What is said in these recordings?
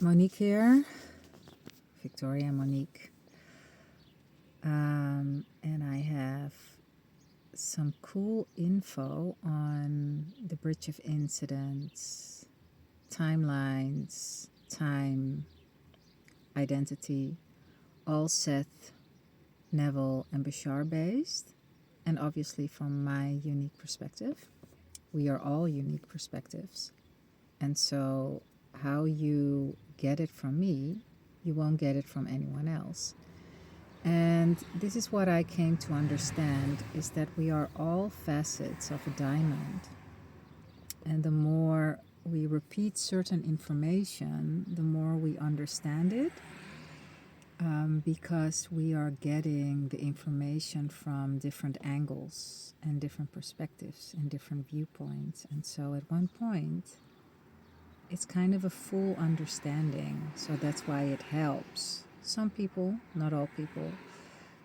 Monique here, Victoria Monique. And I have some cool info on the Bridge of Incidents, timelines, time, identity, all Seth, Neville, and Bashar based, and obviously from my unique perspective. We are all unique perspectives. And so, how you get it from me, you won't get it from anyone else. And this is what I came to understand, is that we are all facets of a diamond. And the more we repeat certain information, the more we understand it, because we are getting the information from different angles and different perspectives and different viewpoints. And so at one point, it's kind of a full understanding. So that's why it helps some people, not all people,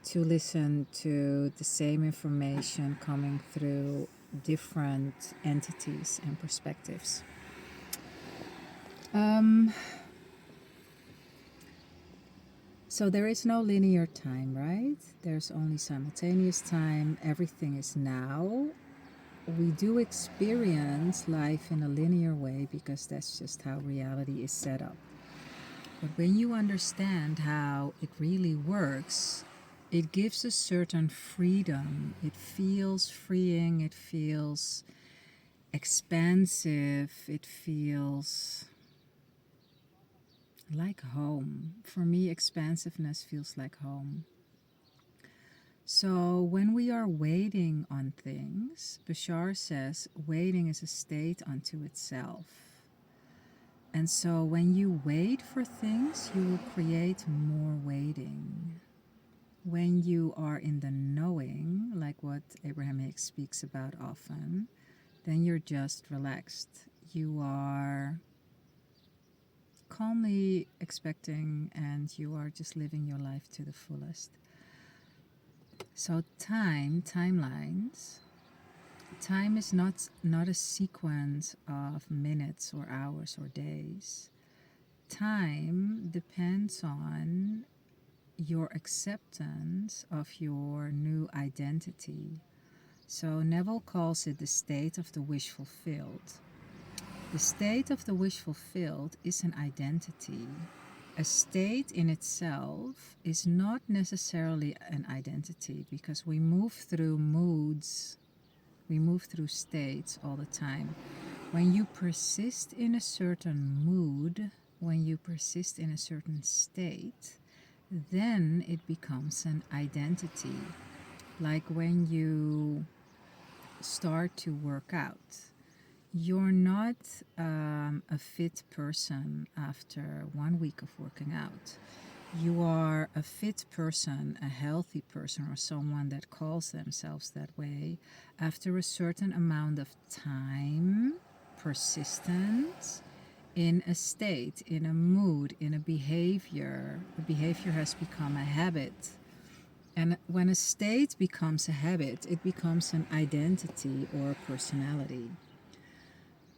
to listen to the same information coming through different entities and perspectives. So there is no linear time, right? There's only simultaneous time. Everything is now. We do experience life in a linear way because that's just how reality is set up. But when you understand how it really works, it gives a certain freedom. It feels freeing, it feels expansive, it feels like home. For me, expansiveness feels like home. So when we are waiting on things, Bashar says waiting is a state unto itself. And so when you wait for things, you will create more waiting. When you are in the knowing, like what Abraham Hicks speaks about often, then you're just relaxed. You are calmly expecting and you are just living your life to the fullest. So timelines, time is not a sequence of minutes or hours or days. Time depends on your acceptance of your new identity. So Neville calls it the state of the wish fulfilled. The state of the wish fulfilled is an identity. A state in itself is not necessarily an identity because we move through moods, we move through states all the time. When you persist in a certain mood, when you persist in a certain state, then it becomes an identity. Like when you start to work out, you're not a fit person after 1 week of working out. You are a fit person, a healthy person, or someone that calls themselves that way after a certain amount of time, persistence, in a state, in a mood, in a behavior. The behavior has become a habit. And when a state becomes a habit, it becomes an identity or a personality.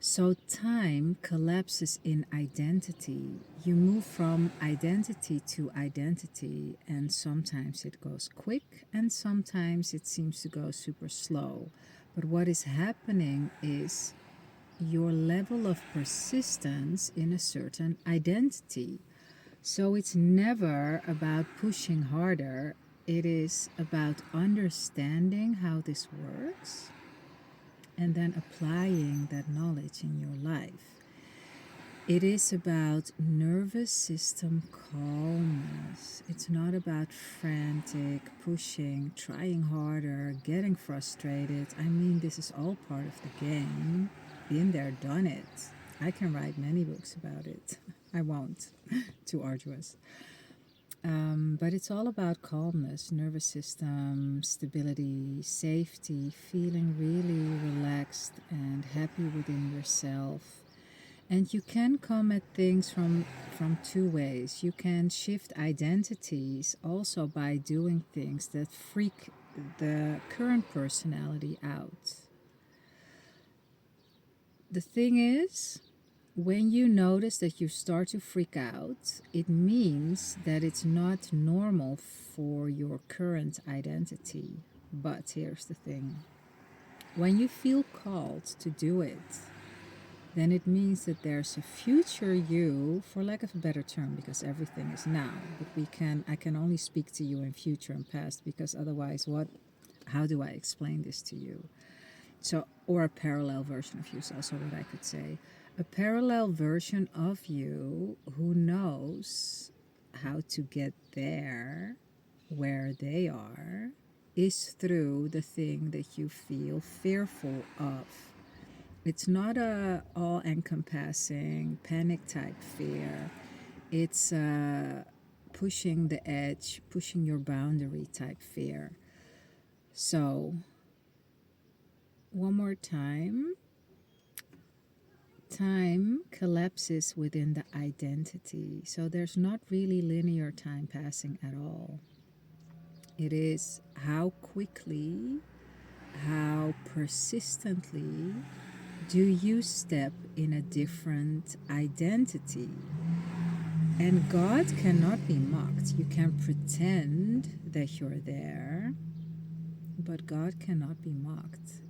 So time collapses in identity. You move from identity to identity, and sometimes it goes quick and sometimes it seems to go super slow. But what is happening is your level of persistence in a certain identity. So it's never about pushing harder. It is about understanding how this works and then applying that knowledge in your life. It is about nervous system calmness. It's not about frantic, pushing, trying harder, getting frustrated. I mean, this is all part of the game. Been there, done it. I can write many books about it. I won't. Too arduous. But it's all about calmness, nervous system, stability, safety, feeling really relaxed and happy within yourself. And you can come at things from two ways. You can shift identities also by doing things that freak the current personality out. The thing is, When you notice that you start to freak out, it means that it's not normal for your current identity. But here's the thing, when you feel called to do it, then it means that there's a future you, for lack of a better term, because everything is now. But I can only speak to you in future and past, because otherwise, how do I explain this to you? So, or a parallel version of you is also what I could say. A parallel version of you who knows how to get there where they are is through the thing that you feel fearful of. It's not a all encompassing panic type fear. It's pushing the edge, pushing your boundary type fear. So, one more time. Time collapses within the identity. So there's not really linear time passing at all. It is how quickly, how persistently do you step in a different identity. And God cannot be mocked. You can pretend that you're there, but God cannot be mocked.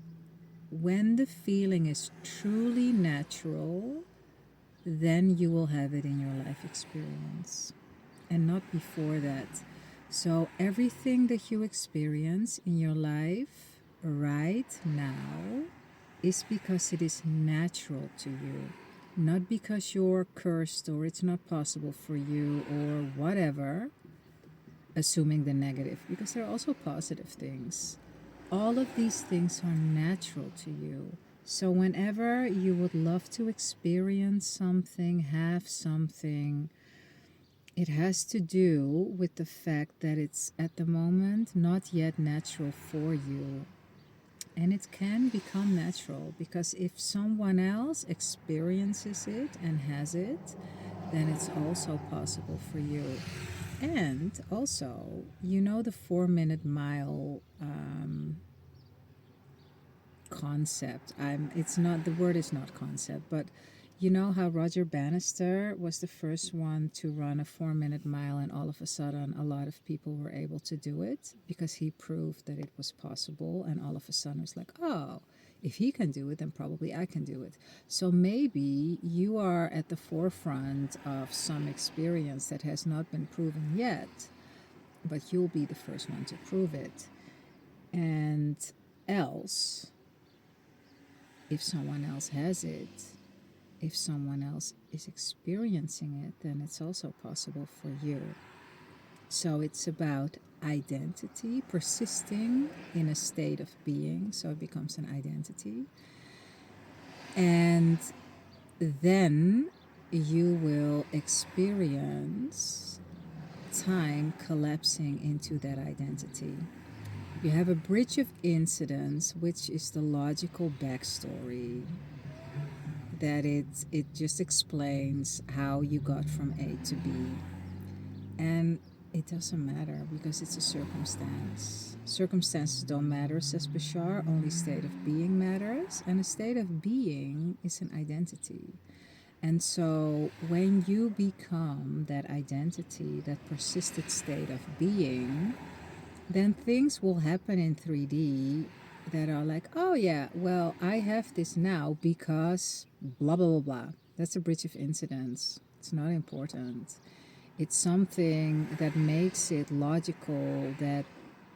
When the feeling is truly natural, then you will have it in your life experience and not before that. So, everything that you experience in your life right now is because it is natural to you, not because you're cursed or it's not possible for you or whatever, assuming the negative, because there are also positive things. All of these things are natural to you. So, whenever you would love to experience something, have something, it has to do with the fact that it's at the moment not yet natural for you. And it can become natural because if someone else experiences it and has it, then it's also possible for you. And also, you know, the 4 minute mile concept. It's not, the word is not concept, but you know how Roger Bannister was the first one to run a 4 minute mile, and all of a sudden a lot of people were able to do it because he proved that it was possible, and all of a sudden it was like, oh, if he can do it, then probably I can do it. So maybe you are at the forefront of some experience that has not been proven yet, but you'll be the first one to prove it. And else, if someone else has it, if someone else is experiencing it, then it's also possible for you. So it's about identity, persisting in a state of being, so it becomes an identity. And then you will experience time collapsing into that identity. You have a bridge of incidents, which is the logical backstory that it just explains how you got from A to B. And it doesn't matter because it's a circumstance. Circumstances don't matter, says Bashar, only state of being matters. And a state of being is an identity. And so when you become that identity, that persisted state of being, then things will happen in 3D that are like, oh yeah, well, I have this now because blah, blah, blah, blah. That's a bridge of incidents. It's not important. It's something that makes it logical that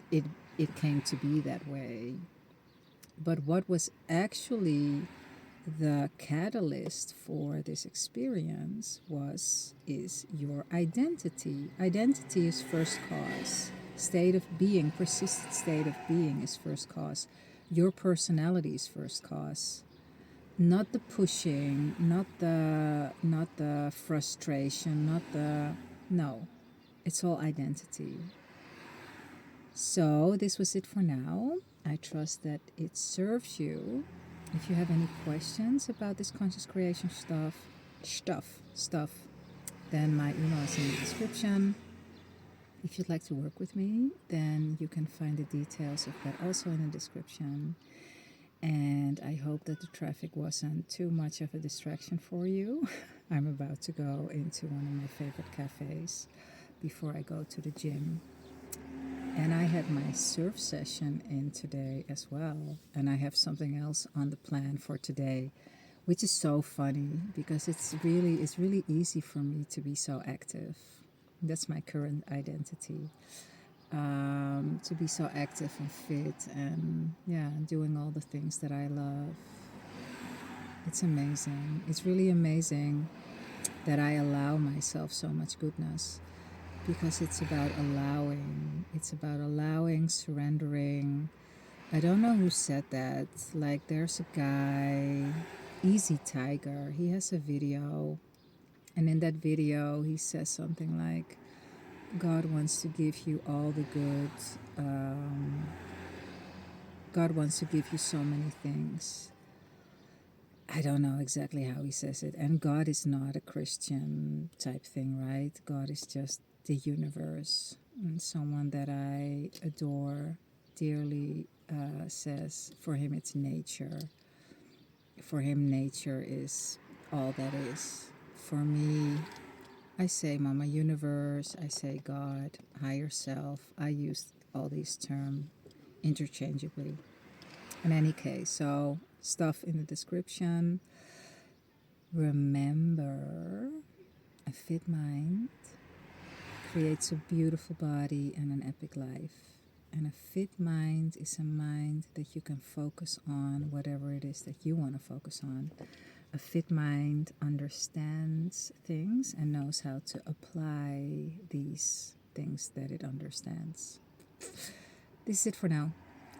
it, it came to be that way. But what was actually the catalyst for this experience is your identity. Identity is first cause. State of being, persistent state of being is first cause. Your personality is first cause. Not the pushing, not the frustration, not the no. It's all identity. So this was it for now. I trust that it serves you. If you have any questions about this conscious creation stuff, then my email is in the description. If you'd like to work with me, then you can find the details of that also in the description. And I hope that the traffic wasn't too much of a distraction for you. I'm about to go into one of my favorite cafes before I go to the gym. And I had my surf session in today as well. And I have something else on the plan for today, which is so funny because it's really easy for me to be so active. That's my current identity. To be so active and fit and yeah, doing all the things that I love. It's amazing. It's really amazing that I allow myself so much goodness because it's about allowing. It's about allowing, surrendering. I don't know who said that. Like, there's a guy, Easy Tiger, he has a video, and in that video, he says something like, God wants to give you all the good. Um, God wants to give you so many things. I don't know exactly how he says it. And God is not a Christian type thing, right? God is just the universe. And someone that I adore dearly says for him it's nature. For him, nature is all that is. For me, I say Mama Universe, I say God, higher self. I use all these terms interchangeably. In any case, so stuff in the description. Remember, a fit mind creates a beautiful body and an epic life. And a fit mind is a mind that you can focus on whatever it is that you want to focus on. A fit mind understands things and knows how to apply these things that it understands. This is it for now.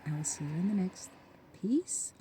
I will see you in the next. Peace.